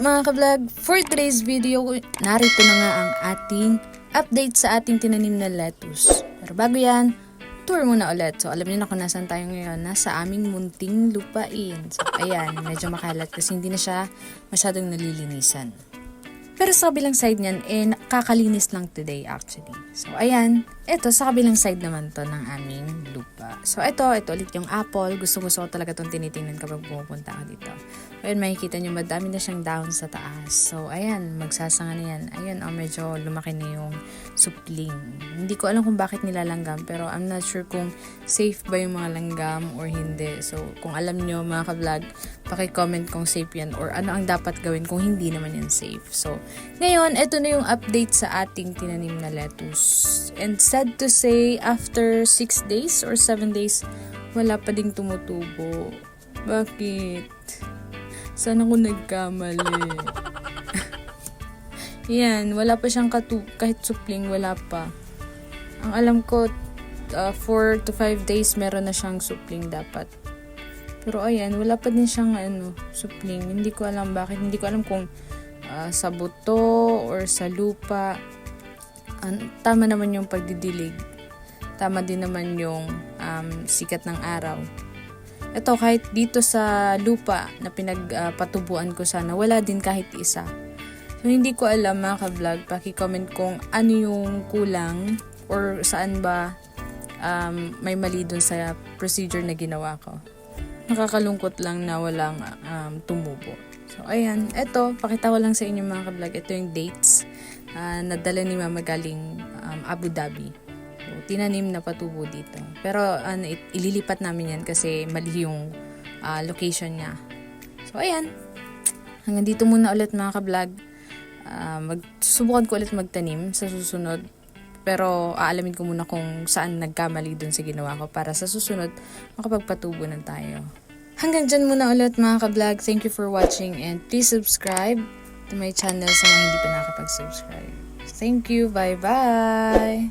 mga ka-vlog? For today's video, narito na nga ang ating update sa ating tinanim na lettuce. Pero bago yan, tour muna ulit. So alam niyo na kung nasan tayo ngayon, nasa aming munting lupain. So ayan, medyo makalat kasi hindi na siya masyadong nalilinisan. Pero sa kabilang side niyan, nakakalinis lang today actually. So ayan, ito sa kabilang side naman to ng aming lupa. So ito ulit yung apple. Gusto-gusto ko talaga itong tinitingnan kapag pumupunta ka dito. Ayan, makikita nyo madami na siyang dahon sa taas. So ayan, magsasanga na yan. Ayan, medyo lumaki na yung supling. Hindi ko alam kung bakit nilalanggam, pero I'm not sure kung safe ba yung mga langgam or hindi. So kung alam nyo mga ka-vlog, paki-comment kung safe yan or ano ang dapat gawin kung hindi naman yan safe. So ngayon, ito na yung update sa ating tinanim na lettuce. And sad to say, after 6 days or 7 days, wala pa ding tumutubo. Bakit? Sana ko nagkamali. Yan, wala pa siyang kahit supling, wala pa. Ang alam ko, 4 to 5 days meron na siyang supling dapat. Pero ayan, wala pa din siyang supling. Hindi ko alam bakit. Hindi ko alam kung sa buto or sa lupa. Tama naman yung pagdidilig. Tama din naman yung sikat ng araw. Ito, kahit dito sa lupa na pinagpatubuan ko sana, wala din kahit isa. So, hindi ko alam mga ka-vlog. Paki-comment kung ano yung kulang or saan ba may mali dun sa procedure na ginawa ko. Nakakalungkot lang na walang tumubo. So, ayan. Ito, pakita ko lang sa inyo mga ka-vlog. Ito yung dates nadala ni Mama galing Abu Dhabi. So, tinanim na patubo dito. Pero ililipat namin yan kasi mali yung location niya. So, ayan. Hanggang dito muna ulit mga ka-vlog. Subukan ko ulit magtanim sa susunod. Pero aalamin ko muna kung saan nagkamali dun sa ginawa ko para sa susunod makapagpatubo na tayo. Hanggang dyan muna ulit mga ka-vlog. Thank you for watching and please subscribe to my channel sa mga hindi pa nakapag-subscribe. Thank you. Bye-bye!